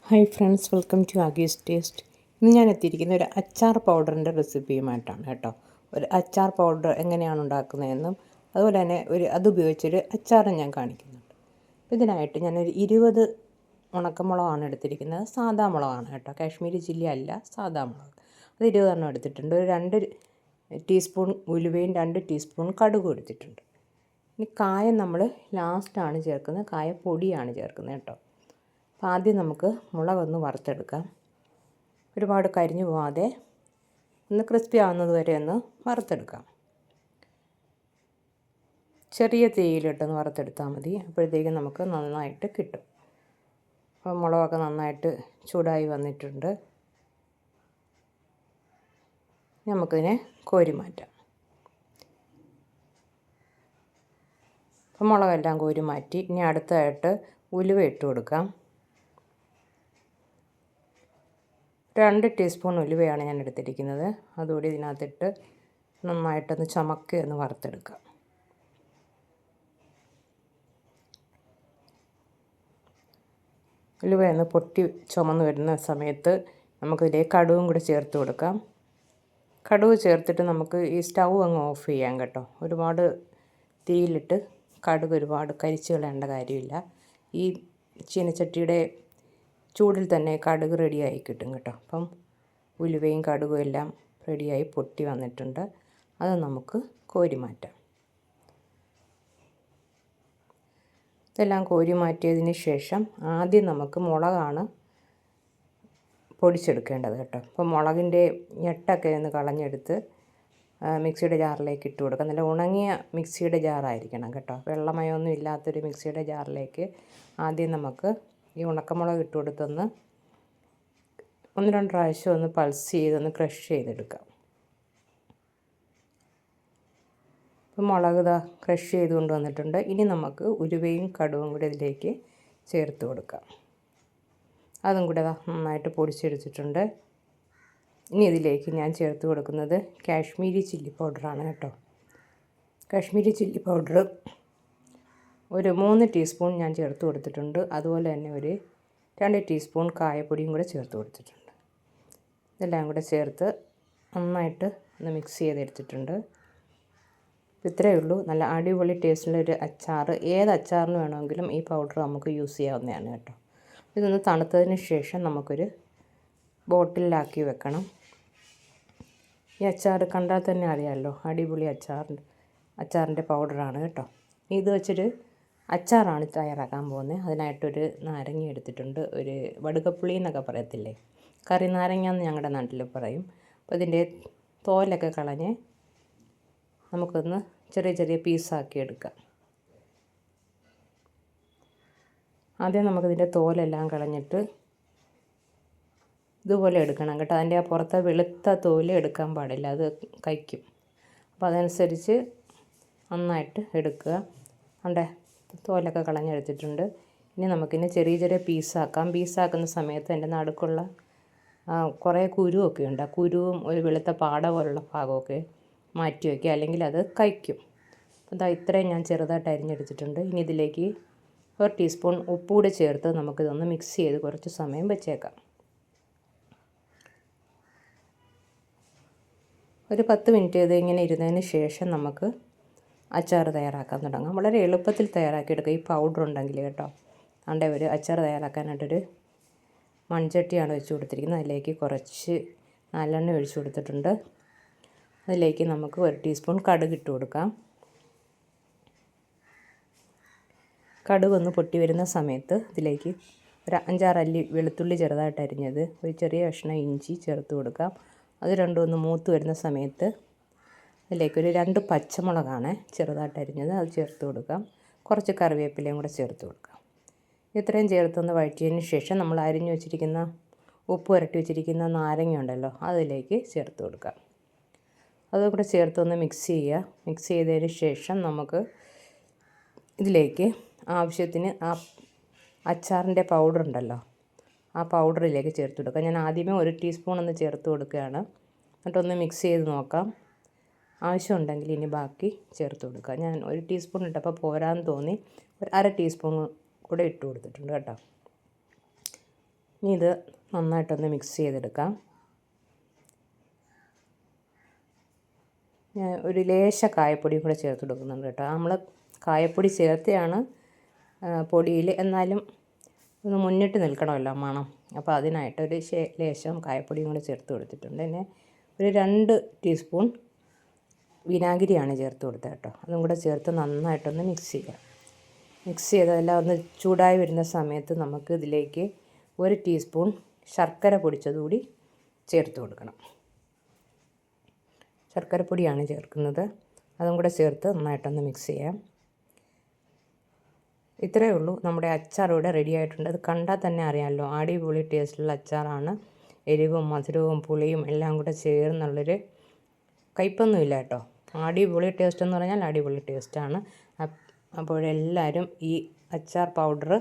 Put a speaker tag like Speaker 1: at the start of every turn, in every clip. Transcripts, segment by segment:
Speaker 1: Hi friends, welcome to Aggie's taste. ഇന്ന് ഞാൻ എത്തിയിരിക്കുന്ന ഒരു അച്ചാർ പൗഡറിൻ്റെ റെസിപ്പിയുമായിട്ടാണ് കേട്ടോ. ഒരു അച്ചാർ പൗഡർ എങ്ങനെയാണ് ഉണ്ടാക്കുന്നതെന്നും അതുപോലെ തന്നെ അതുപയോഗിച്ചൊരു അച്ചാറും ഞാൻ കാണിക്കുന്നുണ്ട്. ഇതിനായിട്ട് ഞാനൊരു 20 ഉണക്കമുളകാണ് എടുത്തിരിക്കുന്നത്. സാദാ മുളകാണ് കേട്ടോ, കാശ്മീരി ചില്ലി അല്ല, സാദാ മുളക്. അത് 20 എണ്ണം എടുത്തിട്ടുണ്ട്. ഒരു 2 ടീസ്പൂൺ ഉലുവയും 2 ടീസ്പൂൺ കടുകും എടുത്തിട്ടുണ്ട്. ഇനി കായം നമ്മൾ ലാസ്റ്റാണ് ചേർക്കുന്നത്, കായപ്പൊടിയാണ് ചേർക്കുന്നത് കേട്ടോ. അപ്പോൾ ആദ്യം നമുക്ക് മുളകൊന്ന് വറുത്തെടുക്കാം. ഒരുപാട് കരിഞ്ഞു പോവാതെ ഒന്ന് ക്രിസ്പി ആവുന്നത് വരെ ഒന്ന് വറുത്തെടുക്കാം. ചെറിയ തീയിലിട്ടൊന്ന് വറുത്തെടുത്താൽ മതി. അപ്പോഴത്തേക്കും നമുക്ക് നന്നായിട്ട് കിട്ടും. അപ്പോൾ മുളകൊക്കെ നന്നായിട്ട് ചൂടായി വന്നിട്ടുണ്ട്. നമുക്കിതിനെ കോരി മാറ്റാം. അപ്പോൾ മുളകെല്ലാം കോരി മാറ്റി. ഇനി അടുത്തായിട്ട് ഉലുവ ഇട്ട് കൊടുക്കാം. 2 ടീസ്പൂൺ ഉലുവയാണ് ഞാൻ എടുത്തിരിക്കുന്നത്. അതുകൂടി ഇതിനകത്തിട്ട് നന്നായിട്ടൊന്ന് ചുമക്കി ഒന്ന് വറുത്തെടുക്കാം. ഉലുവയൊന്ന് പൊട്ടി ചുമന്ന് വരുന്ന സമയത്ത് നമുക്കിതിലേക്ക് കടുകും കൂടി ചേർത്ത് കൊടുക്കാം. കടുക് ചേർത്തിട്ട് നമുക്ക് ഈ സ്റ്റൗ അങ്ങ് ഓഫ് ചെയ്യാം കേട്ടോ. ഒരുപാട് തീയിലിട്ട് കടുക് ഒരുപാട് കരിച്ച് കളയേണ്ട കാര്യമില്ല. ഈ ചീനച്ചട്ടിയുടെ ചൂടിൽ തന്നെ കടുക് റെഡിയായി കിട്ടും കേട്ടോ. അപ്പം ഉലുവയും കടുകും എല്ലാം റെഡിയായി പൊട്ടി വന്നിട്ടുണ്ട്. അത് നമുക്ക് കോരി മാറ്റാം. ഇതെല്ലാം കോരി മാറ്റിയതിന് ശേഷം ആദ്യം നമുക്ക് മുളകാണ് പൊടിച്ചെടുക്കേണ്ടത് കേട്ടോ. അപ്പോൾ മുളകിൻ്റെ ഞെട്ടൊക്കെ ഒന്ന് കളഞ്ഞെടുത്ത് മിക്സിയുടെ ജാറിലേക്ക് ഇട്ട് കൊടുക്കാം. നല്ല ഉണങ്ങിയ മിക്സിയുടെ ജാറായിരിക്കണം കേട്ടോ. വെള്ളമയമൊന്നും ഇല്ലാത്തൊരു മിക്സിയുടെ ജാറിലേക്ക് ആദ്യം നമുക്ക് ഈ ഉണക്കമുളക് ഇട്ട് കൊടുത്തൊന്ന് 1-2 പ്രാവശ്യം ഒന്ന് പൾസ് ചെയ്തൊന്ന് ക്രഷ് ചെയ്തെടുക്കാം. അപ്പോൾ മുളക് ക്രഷ് ചെയ്ത് കൊണ്ടുവന്നിട്ടുണ്ട്. ഇനി നമുക്ക് ഉലുവയും കടുവും കൂടി ഇതിലേക്ക് ചേർത്ത് കൊടുക്കാം. അതും കൂടെ നന്നായിട്ട് പൊടിച്ചെടുത്തിട്ടുണ്ട്. ഇനി ഇതിലേക്ക് ഞാൻ ചേർത്ത് കൊടുക്കുന്നത് കാശ്മീരി ചില്ലി പൗഡറാണ് കേട്ടോ. കാശ്മീരി ചില്ലി പൗഡർ ഒരു 3 ടീസ്പൂൺ ഞാൻ ചേർത്ത് കൊടുത്തിട്ടുണ്ട്. അതുപോലെ തന്നെ ഒരു 2 ടീസ്പൂൺ കായപ്പൊടിയും കൂടെ ചേർത്ത് കൊടുത്തിട്ടുണ്ട്. ഇതെല്ലാം കൂടെ ചേർത്ത് നന്നായിട്ട് ഒന്ന് മിക്സ് ചെയ്തെടുത്തിട്ടുണ്ട്. ഇത്രയേ ഉള്ളൂ. നല്ല അടിപൊളി ടേസ്റ്റിലൊരു അച്ചാർ. ഏത് അച്ചാറിന് വേണമെങ്കിലും ഈ പൗഡർ നമുക്ക് യൂസ് ചെയ്യാവുന്നതാണ് കേട്ടോ. ഇതൊന്ന് തണുത്തതിന് ശേഷം നമുക്കൊരു ബോട്ടിലാക്കി വെക്കണം. ഈ അച്ചാർ കണ്ടാൽ തന്നെ അറിയാമല്ലോ, അടിപൊളി അച്ചാറിൻ്റെ പൗഡറാണ് കേട്ടോ. ഇത് വെച്ചൊരു അച്ചാറാണ് തയ്യാറാക്കാൻ പോകുന്നത്. അതിനായിട്ടൊരു നാരങ്ങ എടുത്തിട്ടുണ്ട്. ഒരു വടുകപ്പുളി എന്നൊക്കെ പറയത്തില്ലേ, കറി നാരങ്ങ എന്ന് ഞങ്ങളുടെ നാട്ടിൽ പറയും. അപ്പോൾ ഇതിൻ്റെ തോലൊക്കെ കളഞ്ഞ് നമുക്കൊന്ന് ചെറിയ ചെറിയ പീസാക്കി എടുക്കാം. ആദ്യം നമുക്കിതിൻ്റെ തോലെല്ലാം കളഞ്ഞിട്ട് ഇതുപോലെ എടുക്കണം കേട്ടോ. അതിൻ്റെ ആ പുറത്തെ വെളുത്ത തോല് എടുക്കാൻ പാടില്ല, അത് കഴിക്കും. അപ്പോൾ അതനുസരിച്ച് നന്നായിട്ട് എടുക്കുക. അണ്ടേ തോലൊക്കെ കളഞ്ഞെടുത്തിട്ടുണ്ട്. ഇനി നമുക്കിനി ചെറിയ ചെറിയ പീസാക്കാം. പീസാക്കുന്ന സമയത്ത് അതിൻ്റെ നടുക്കുള്ള കുറേ കുരുവൊക്കെ ഉണ്ട്. ആ കുരുവും ഒരു വെളുത്ത പാട പോലുള്ള ഭാഗമൊക്കെ മാറ്റി വയ്ക്കുക, അല്ലെങ്കിൽ അത് കഴിക്കും. അപ്പോൾ ഇത്രയും ഞാൻ ചെറുതായിട്ട് അരിഞ്ഞെടുത്തിട്ടുണ്ട്. ഇനി ഇതിലേക്ക് 1 ടീസ്പൂൺ ഉപ്പ് കൂടി ചേർത്ത് നമുക്കിതൊന്ന് മിക്സ് ചെയ്ത് കുറച്ച് സമയം വെച്ചേക്കാം. ഒരു 10 മിനിറ്റ് ഇതിങ്ങനെ ഇരുന്നതിന് ശേഷം നമുക്ക് അച്ചാർ തയ്യാറാക്കാൻ തുടങ്ങാം. വളരെ എളുപ്പത്തിൽ തയ്യാറാക്കിയെടുക്കുക ഈ പൗഡർ ഉണ്ടെങ്കിൽ കേട്ടോ. അതുകൊണ്ട് ഒരു അച്ചാർ തയ്യാറാക്കാനായിട്ടൊരു മൺചട്ടിയാണ് വെച്ച് കൊടുത്തിരിക്കുന്നത്. അതിലേക്ക് കുറച്ച് നല്ലെണ്ണ ഒഴിച്ച് കൊടുത്തിട്ടുണ്ട്. അതിലേക്ക് നമുക്ക് 1 ടീസ്പൂൺ കടുക് ഇട്ട് കൊടുക്കാം. കടുകൊന്ന് പൊട്ടി വരുന്ന സമയത്ത് ഇതിലേക്ക് ഒരു 5-6 അല്ലി വെളുത്തുള്ളി ചെറുതായിട്ട് അരിഞ്ഞത്, ഒരു ചെറിയ കഷ്ണം ഇഞ്ചി ചേർത്ത് കൊടുക്കാം. അത് രണ്ടും ഒന്ന് മൂത്ത് വരുന്ന സമയത്ത് അതിലേക്കൊരു 2 പച്ചമുളകാണ് ചെറുതായിട്ട് അരിഞ്ഞത്, അത് ചേർത്ത് കൊടുക്കാം. കുറച്ച് കറിവേപ്പിലയും കൂടെ ചേർത്ത് കൊടുക്കാം. ഇത്രയും ചേർത്തൊന്ന് വഴറ്റിയതിന് ശേഷം നമ്മൾ അരിഞ്ഞു വെച്ചിരിക്കുന്ന ഉപ്പ് പുരട്ടി വെച്ചിരിക്കുന്ന നാരങ്ങ ഉണ്ടല്ലോ, അതിലേക്ക് ചേർത്ത് കൊടുക്കാം. അതും കൂടെ ചേർത്തൊന്ന് മിക്സ് ചെയ്യുക. മിക്സ് ചെയ്തതിന് ശേഷം നമുക്ക് ഇതിലേക്ക് ആവശ്യത്തിന് ആ അച്ചാറിൻ്റെ പൗഡർ ഉണ്ടല്ലോ, ആ പൗഡറിലേക്ക് ചേർത്ത് കൊടുക്കുക. ഞാൻ ആദ്യമേ 1 ടീസ്പൂൺ ഒന്ന് ചേർത്ത് കൊടുക്കുകയാണ്. എന്നിട്ടൊന്ന് മിക്സ് ചെയ്ത് നോക്കാം. ആവശ്യമുണ്ടെങ്കിൽ ഇനി ബാക്കി ചേർത്ത് കൊടുക്കുക. ഞാൻ 1 ടീസ്പൂൺ ഇട്ടപ്പോൾ പോരാന്ന് തോന്നി ഒരു 1/2 ടീസ്പൂൺ കൂടെ ഇട്ട് കൊടുത്തിട്ടുണ്ട് കേട്ടോ. ഇനി ഇത് നന്നായിട്ടൊന്ന് മിക്സ് ചെയ്തെടുക്കാം. ഞാൻ ഒരു ലേശ കായപ്പൊടിയും കൂടെ ചേർത്ത് കൊടുക്കുന്നുണ്ട് കേട്ടോ. നമ്മൾ കായപ്പൊടി ചേർത്തയാണ് പൊടിയിൽ, എന്നാലും ഒന്ന് മുന്നിട്ട് നിൽക്കണമല്ലോ മണം. അപ്പോൾ അതിനായിട്ട് ഒരു ലേശം കായപ്പൊടിയും കൂടെ ചേർത്ത് കൊടുത്തിട്ടുണ്ട്. പിന്നെ ഒരു 2 ടീസ്പൂൺ വിനാഗിരിയാണ് ചേർത്ത് കൊടുത്തത് കേട്ടോ. അതും കൂടെ ചേർത്ത് നന്നായിട്ടൊന്ന് മിക്സ് ചെയ്യാം. മിക്സ് ചെയ്തെല്ലാം ഒന്ന് ചൂടായി വരുന്ന സമയത്ത് നമുക്ക് ഇതിലേക്ക് 1 ടീസ്പൂൺ ശർക്കര പൊടിച്ചതുകൂടി ചേർത്ത് കൊടുക്കണം. ശർക്കരപ്പൊടിയാണ് ചേർക്കുന്നത്. അതും കൂടെ ചേർത്ത് നന്നായിട്ടൊന്ന് മിക്സ് ചെയ്യാം. ഇത്രയേ ഉള്ളൂ, നമ്മുടെ അച്ചാർ ഇവിടെ റെഡി ആയിട്ടുണ്ട്. അത് കണ്ടാൽ തന്നെ അറിയാമല്ലോ, അടിപൊളി ടേസ്റ്റുള്ള അച്ചാറാണ്. എരിവും മധുരവും പുളിയും എല്ലാം കൂടെ ചേർന്നുള്ളൊരു കയ്പ്പൊന്നുമില്ല കേട്ടോ. അടിപൊളി ടേസ്റ്റ് എന്ന് പറഞ്ഞാൽ അടിപൊളി ടേസ്റ്റാണ്. അപ്പോഴെല്ലാവരും ഈ അച്ചാർ പൗഡർ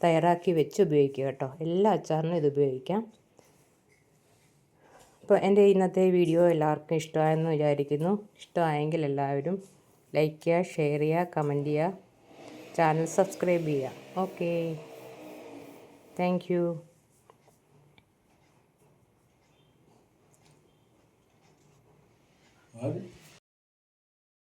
Speaker 1: തയ്യാറാക്കി വെച്ച് ഉപയോഗിക്കുക കേട്ടോ. എല്ലാ അച്ചാറിനും ഇത് ഉപയോഗിക്കാം. അപ്പോൾ എൻ്റെ ഇന്നത്തെ വീഡിയോ എല്ലാവർക്കും ഇഷ്ടമായെന്ന് വിചാരിക്കുന്നു. ഇഷ്ടമായെങ്കിൽ എല്ലാവരും ലൈക്ക് ചെയ്യുക, ഷെയർ ചെയ്യുക, കമൻറ്റ് ചെയ്യുക, ചാനൽ സബ്സ്ക്രൈബ് ചെയ്യുക. Okay, thank you.